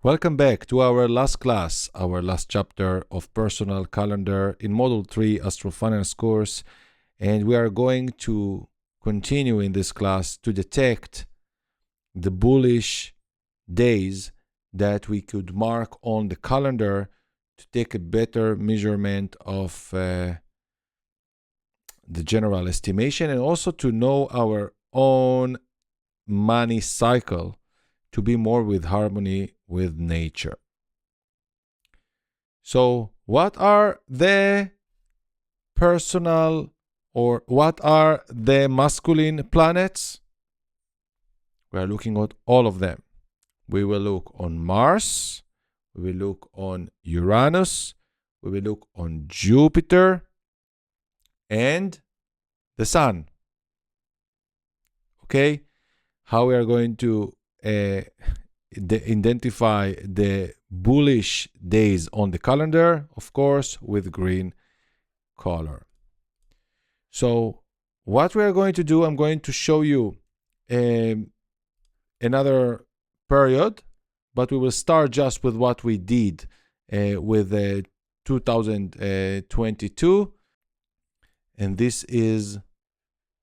Welcome back to our last class, our last chapter of personal calendar in Module 3 AstroFinance course, and we are going to continue in this class to detect the bullish days that we could mark on the calendar to take a better measurement of the general estimation, and also to know our own money cycle to be more with harmony with nature. So what are the personal, or what are the masculine planets? We are looking at all of them. We will look on Mars, we will look on Uranus, we will look on Jupiter, and the Sun. Okay? How we are going to identify the bullish days on the calendar, of course, with green color. So what we are going to do, I'm going to show you another period, but we will start just with what we did with 2022, and this is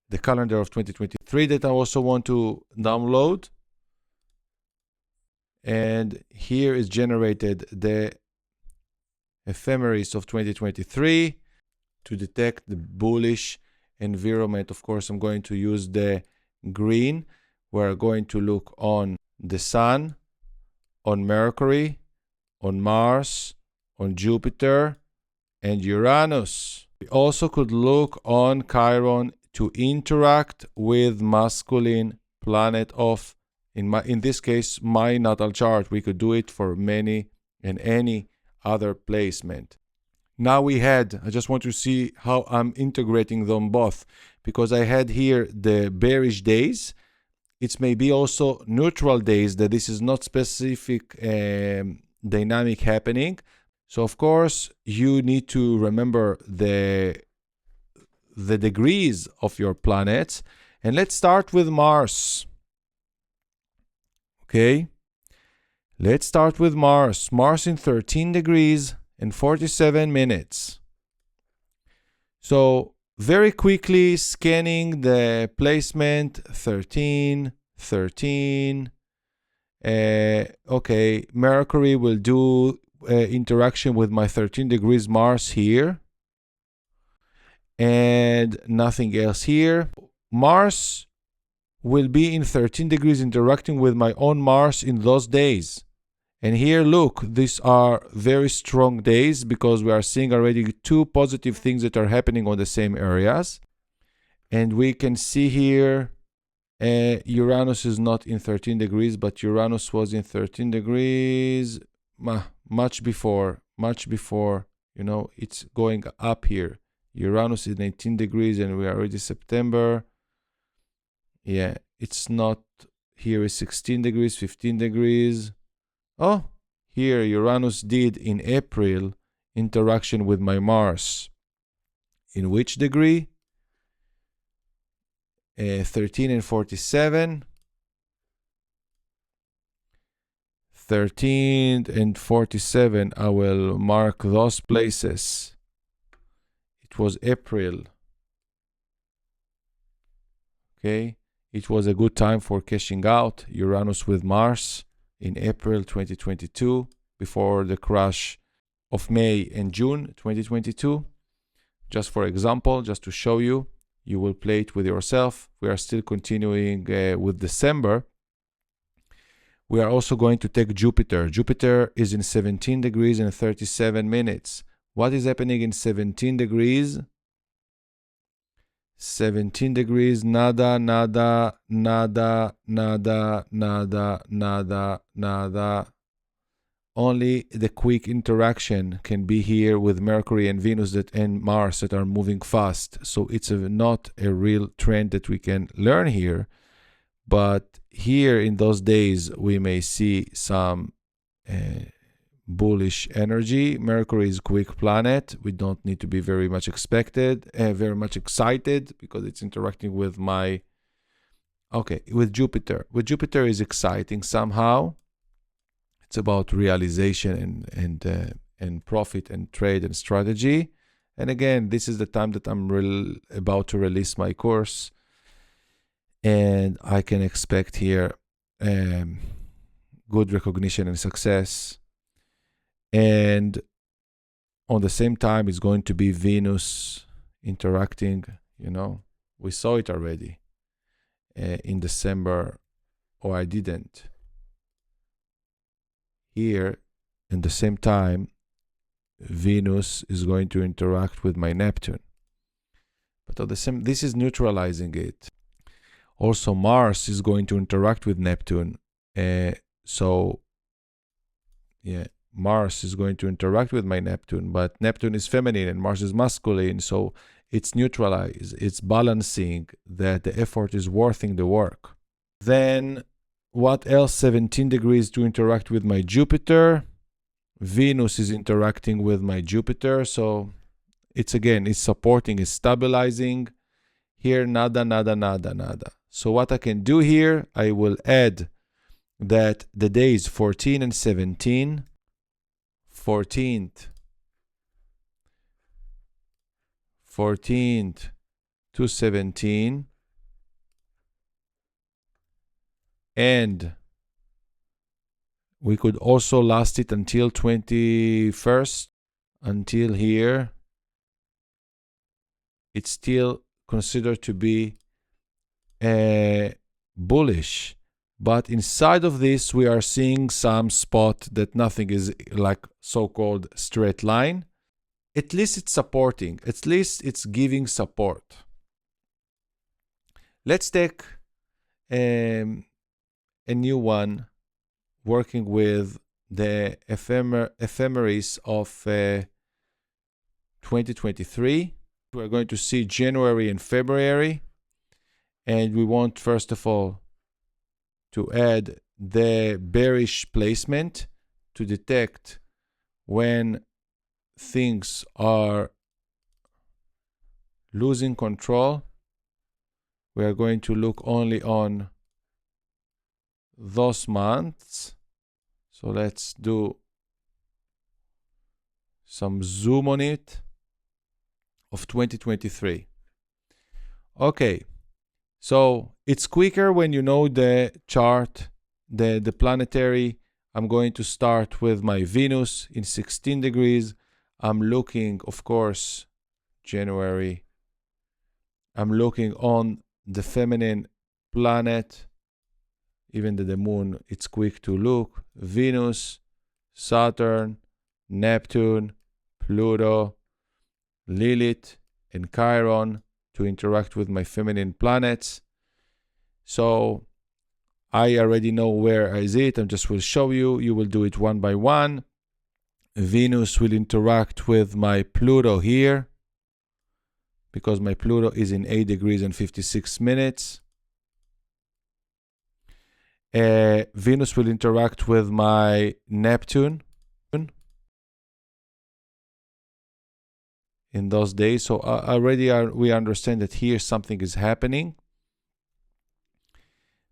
the calendar of 2023 that I also want to download. And here is generated the ephemeris of 2023 to detect the bullish environment. Of course, I'm going to use the green. We're going to look on the Sun, on Mercury, on Mars, on Jupiter, and Uranus. We also could look on Chiron to interact with masculine planet of, in this case, my natal chart. We could do it for many and any other placement. Now I just want to see how I'm integrating them both, because I had here the bearish days. It may be also neutral days, that this is not specific dynamic happening. So of course you need to remember the degrees of your planets. And let's start with Mars. Okay, let's start with Mars. Mars in 13 degrees and 47 minutes. So very quickly scanning the placement, 13, 13. Okay, Mercury will do interaction with my 13 degrees Mars here. And nothing else here. Mars will be in 13 degrees interacting with my own Mars in those days. And here, look, these are very strong days because we are seeing already two positive things that are happening on the same areas. And we can see here, Uranus is not in 13 degrees, but Uranus was in 13 degrees much before, you know, it's going up here. Uranus is 19 degrees and we are already September. Yeah, it's not, here is 16 degrees, 15 degrees. Oh, here Uranus did in April interaction with my Mars. In which degree? 13 and 47. 13 and 47, I will mark those places. It was April. Okay, it was a good time for cashing out Uranus with Mars in April 2022, before the crash of May and June 2022. Just for example, just to show you, you will play it with yourself. We are still continuing with December. We are also going to take Jupiter. Jupiter is in 17 degrees and 37 minutes. What is happening in 17 degrees? 17 degrees, nada, nada, nada, nada, nada, nada, nada. Only the quick interaction can be here with Mercury and Venus and Mars that are moving fast. So it's not a real trend that we can learn here. But here in those days, we may see some bullish energy. Mercury is a quick planet. We don't need to be very much excited, because it's interacting with with Jupiter. With Jupiter is exciting somehow. It's about realization and profit and trade and strategy. And again, this is the time that I'm about to release my course, and I can expect here good recognition and success. And on the same time, it's going to be Venus interacting, you know, we saw it already in December, or I didn't. Here, in the same time, Venus is going to interact with my Neptune. But at the same, this is neutralizing it. Also, Mars is going to interact with Neptune. So, yeah, Mars is going to interact with my Neptune, but Neptune is feminine and Mars is masculine. So it's neutralized, it's balancing that the effort is worth the work. Then what else? 17 degrees to interact with my Jupiter. Venus is interacting with my Jupiter. So it's again, it's supporting, it's stabilizing. Here, nada, nada, nada, nada. So what I can do here, I will add that the days 14 and 17, 14th to 17, and we could also last it until 21st, until here. It's still considered to be bullish, but inside of this we are seeing some spot that nothing is like so-called straight line. At least it's supporting, at least it's giving support. Let's take a new one, working with the ephemeris of 2023. We're going to see January and February, and we want first of all to add the bearish placement to detect when things are losing control. We are going to look only on those months. So let's do some zoom on it of 2023. Okay, so it's quicker when you know the chart, the planetary. I'm going to start with my Venus in 16 degrees. I'm looking, of course, January. I'm looking on the feminine planet. Even the moon, it's quick to look. Venus, Saturn, Neptune, Pluto, Lilith, and Chiron to interact with my feminine planets. So I already know where is it. I just will show you. You will do it one by one. Venus will interact with my Pluto here, because my Pluto is in 8 degrees and 56 minutes. Venus will interact with my Neptune in those days. So already we understand that here something is happening.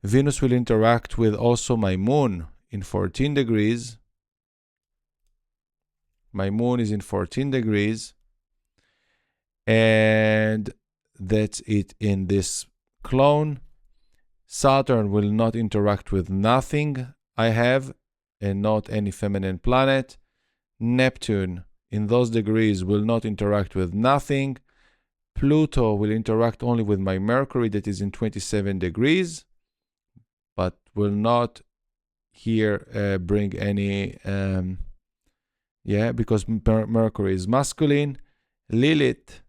Venus will interact with also my Moon in 14 degrees. My Moon is in 14 degrees. And that's it in this clone. Saturn will not interact with nothing I have, and not any feminine planet. Neptune in those degrees will not interact with nothing. Pluto will interact only with my Mercury that is in 27 degrees, but will not here bring any, because Mercury is masculine. Lilith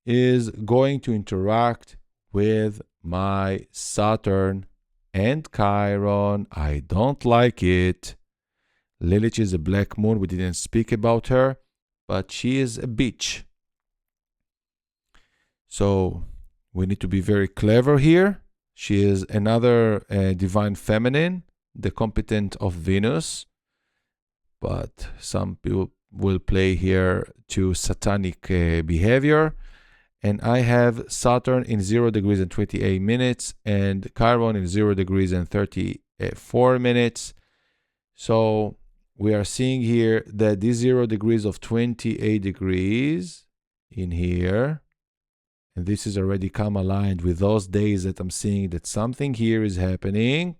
is going to interact with my Saturn and Chiron. I don't like it. Lilith is a black moon. We didn't speak about her, but she is a bitch. So we need to be very clever here. She is another divine feminine, the competent of Venus, but some people will play here to satanic behavior. And I have Saturn in 0 degrees and 28 minutes and Chiron in 0 degrees and 34 minutes. So we are seeing here that these 0 degrees of 28 degrees in here, and this is already come aligned with those days that I'm seeing that something here is happening.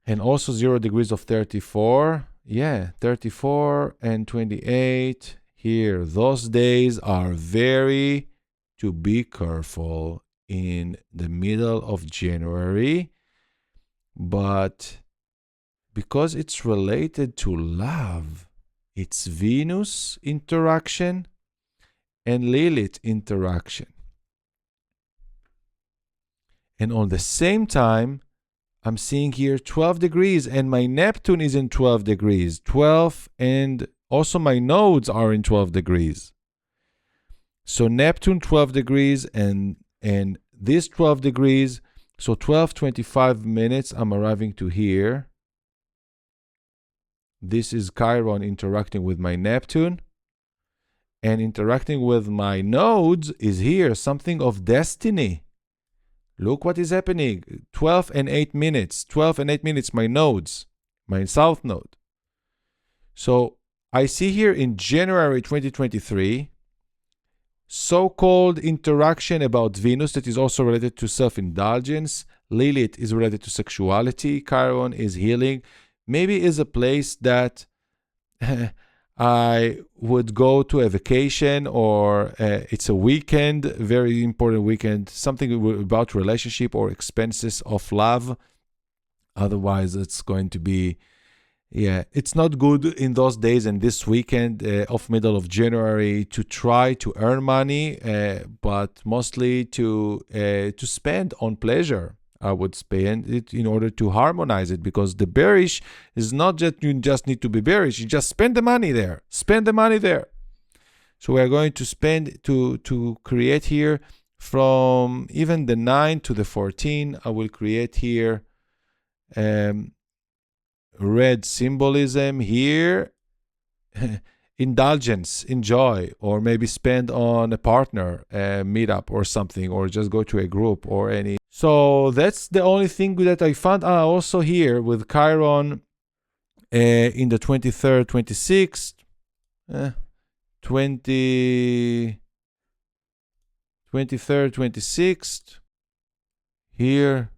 And also 0 degrees of 34. Yeah, 34 and 28 here. Those days are very to be careful in the middle of January. But because it's related to love, it's Venus interaction and Lilith interaction. And on the same time, I'm seeing here 12 degrees and my Neptune is in 12 degrees. 12 and also my nodes are in 12 degrees. So Neptune 12 degrees and this 12 degrees. So 12, 25 minutes, I'm arriving to here. This is Chiron interacting with my Neptune. And interacting with my nodes is here, something of destiny. Look what is happening. 12 and 8 minutes. 12 and 8 minutes, my nodes, my south node. So I see here in January 2023, so-called interaction about Venus that is also related to self-indulgence. Lilith is related to sexuality. Chiron is healing. Maybe is a place that I would go to a vacation, or it's a weekend, very important weekend, something about relationship or expenses of love. Otherwise, it's going to be, it's not good in those days and this weekend of middle of January to try to earn money, but mostly to spend on pleasure. I would spend it in order to harmonize it, because the bearish is not just you just need to be bearish, you just spend the money there. Spend the money there. So we are going to spend to create here from even the 9 to the 14. I will create here red symbolism here. Indulgence, enjoy, or maybe spend on a partner, meetup or something, or just go to a group or any. So that's the only thing that I found. Also here with Chiron in the 23rd, 26th, 23rd, 26th. Here,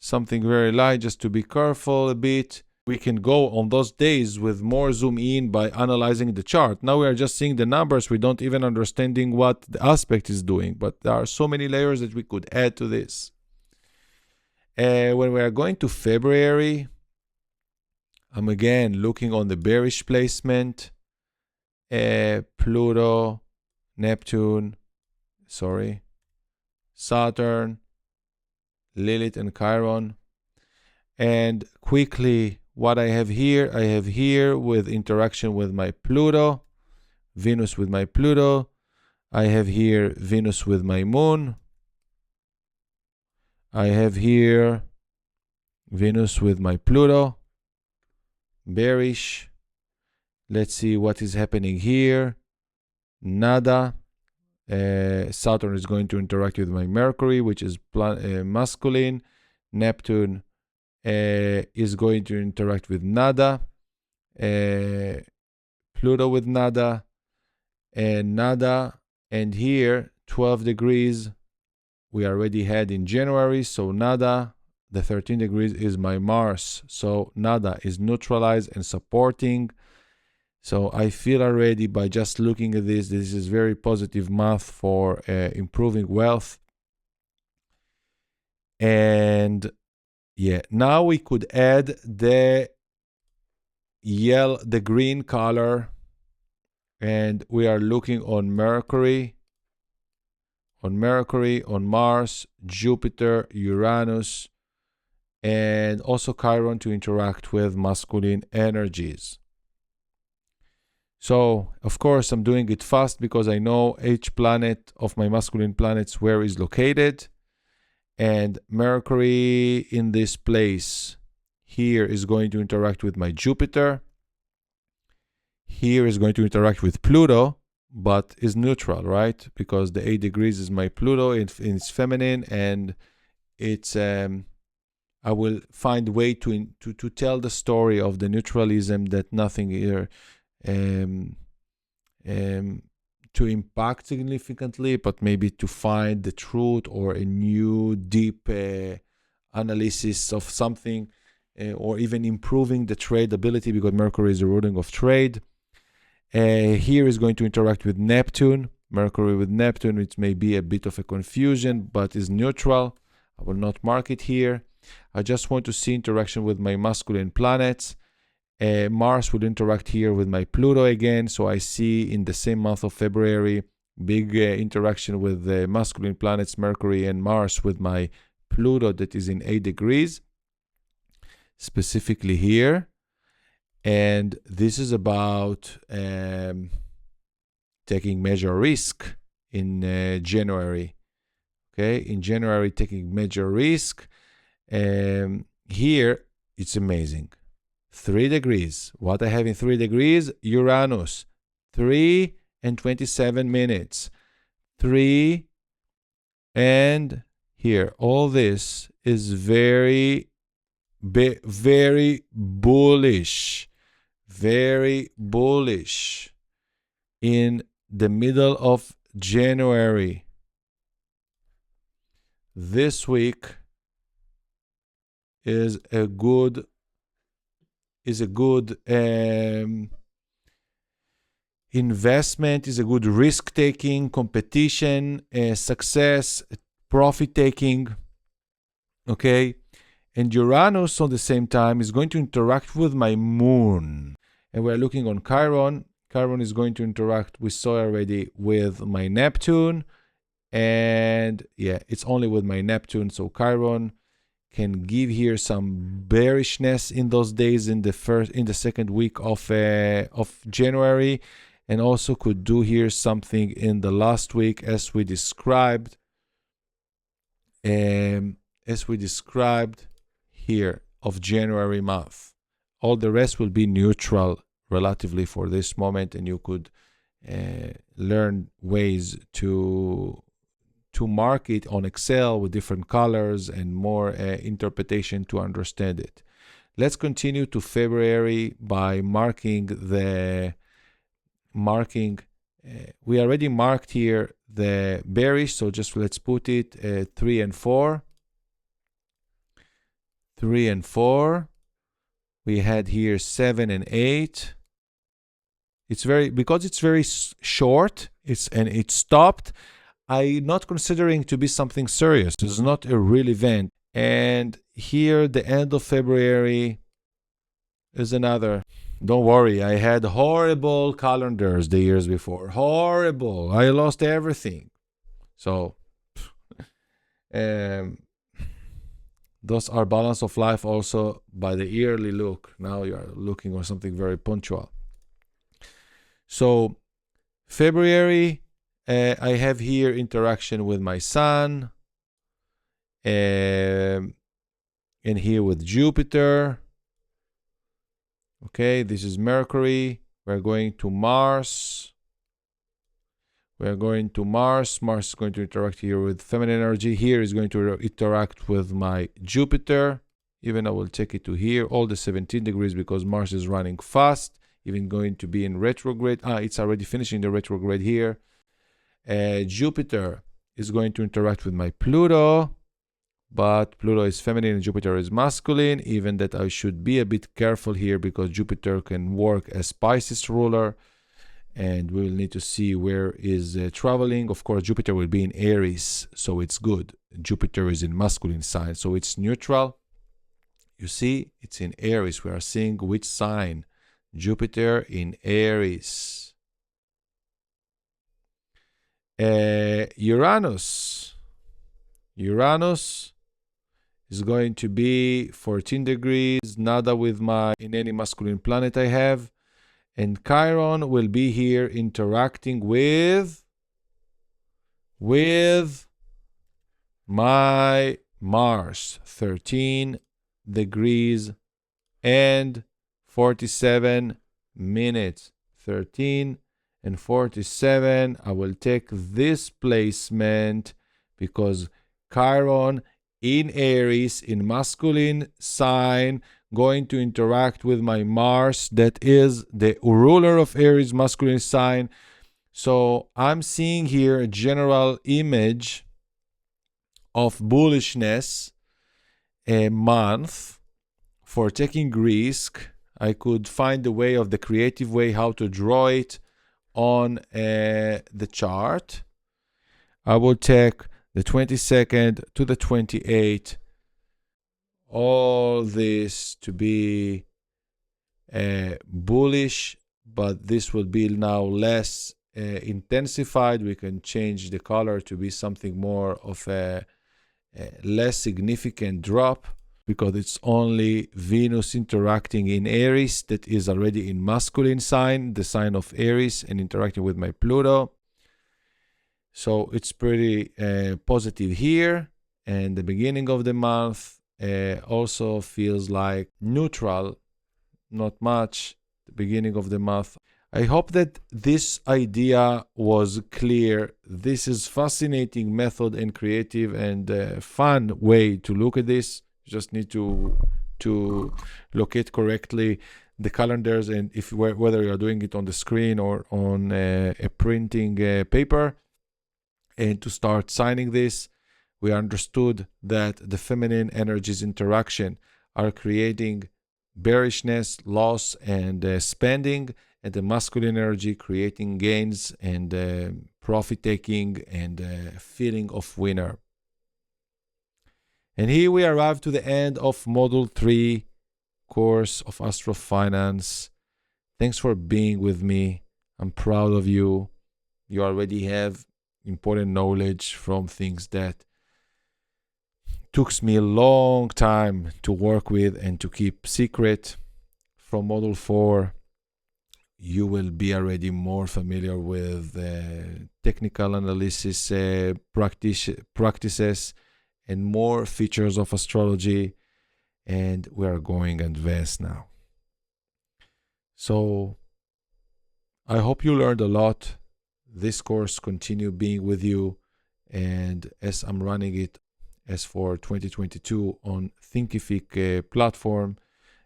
something very light, just to be careful a bit. We can go on those days with more zoom in by analyzing the chart. Now we are just seeing the numbers. We don't even understanding what the aspect is doing, but there are so many layers that we could add to this. When we are going to February, I'm again looking on the bearish placement. Pluto, Neptune, Saturn, Lilith and Chiron. And quickly, what I have here with interaction with my Pluto, Venus with my Pluto. I have here Venus with my Moon. I have here Venus with my Pluto, bearish. Let's see what is happening here. Nada. Saturn is going to interact with my Mercury, which is masculine. Neptune is going to interact with nada. Pluto with nada. And nada. And here, 12 degrees. We already had in January. So nada, the 13 degrees is my Mars. So nada is neutralized and supporting. So I feel already by just looking at this is very positive month for improving wealth. And now we could add the green color, and we are looking on Mercury, on Mars, Jupiter, Uranus, and also Chiron to interact with masculine energies. So, of course, I'm doing it fast because I know each planet of my masculine planets where is located. And Mercury in this place here is going to interact with my Jupiter. Here is going to interact with Pluto, but is neutral, right? Because the 8 degrees is my Pluto, it's feminine, and it's I I will find a way to tell the story of the neutralism, that nothing here to impact significantly, but maybe to find the truth or a new deep analysis of something, or even improving the trade ability, because Mercury is the ruling of trade. Here is going to interact with Neptune. Mercury with Neptune, it may be a bit of a confusion, but is neutral. I will not mark it here. I just want to see interaction with my masculine planets. Mars will interact here with my Pluto again, so I see in the same month of February big interaction with the masculine planets Mercury and Mars with my Pluto that is in 8 degrees, specifically here. And this is about taking major risk in January. Okay, in January, taking major risk. Here, it's amazing. 3 degrees. What I have in 3 degrees? Uranus. 3 and 27 minutes. 3 and here. All this is very bullish. Very bullish. In the middle of January. This week is a good investment, is a good risk-taking, competition, success, profit-taking, okay? And Uranus, on the same time, is going to interact with my moon. And we're looking on Chiron. Chiron is going to interact, we saw already, with my Neptune. And yeah, it's only with my Neptune, so Chiron can give here some bearishness in those days in the second week of January, and also could do here something in the last week as we described here of January month. All the rest will be neutral relatively for this moment, and you could learn ways to mark it on Excel with different colors and more interpretation to understand it. Let's continue to February by marking we already marked here the bearish, so just let's put it 3 and 4. 3 and 4. We had here 7 and 8. Because it's very short, it stopped. I'm not considering to be something serious. It's not a real event. And here, the end of February is another. Don't worry, I had horrible calendars the years before. Horrible. I lost everything. So, those are balance of life also by the yearly look. Now you are looking on something very punctual. So, February, I have here interaction with my Sun, and here with Jupiter. Okay, this is Mercury. We're going to Mars. Mars is going to interact here with feminine energy. Here is going to interact with my Jupiter. Even I will take it to here, all the 17 degrees, because Mars is running fast. Even going to be in retrograde. It's already finishing the retrograde here. Jupiter is going to interact with my Pluto, but Pluto is feminine and Jupiter is masculine. Even that I should be a bit careful here, because Jupiter can work as Pisces ruler, and we will need to see where is traveling. Of course, Jupiter will be in Aries, so it's good. Jupiter is in masculine sign, so it's neutral. You see, it's in Aries. We are seeing which sign. Jupiter in Aries. Uranus is going to be 14 degrees, nada with in any masculine planet I have. And Chiron will be here interacting with my Mars, 13 degrees and 47 minutes. 13 and 47. I will take this placement because Chiron in Aries, in masculine sign, going to interact with my Mars, that is the ruler of Aries, masculine sign. So I'm seeing here a general image of bullishness, a month for taking risk. I could find the way of the creative way how to draw it on the chart. I will take the 22nd to the 28th, all this to be bullish, but this will be now less intensified. We can change the color to be something more of a less significant drop, because it's only Venus interacting in Aries, that is already in masculine sign, the sign of Aries, and interacting with my Pluto. So it's pretty positive here. And the beginning of the month also feels like neutral, not much. The beginning of the month. I hope that this idea was clear. This is fascinating method and creative and fun way to look at this. You just need to locate correctly the calendars, and if whether you're doing it on the screen or on a printing paper, and to start signing this. We understood that the feminine energies interaction are creating bearishness, loss, and spending, and the masculine energy creating gains and profit taking and feeling of winner. And here we arrive to the end of Module 3 course of AstroFinance. Thanks for being with me. I'm proud of you. You already have important knowledge from things that took me a long time to work with and to keep secret. From Module 4, you will be already more familiar with technical analysis practices and more features of astrology, and we are going advanced now. So I hope you learned a lot. This course continue being with you, and as I'm running it as for 2022 on Thinkific platform,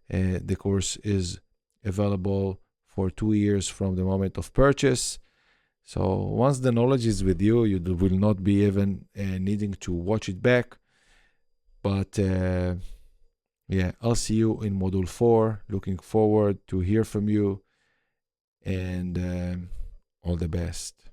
the course is available for 2 years from the moment of purchase. So once the knowledge is with you, you will not be even needing to watch it back. But yeah, I'll see you in Module 4. Looking forward to hear from you, and all the best.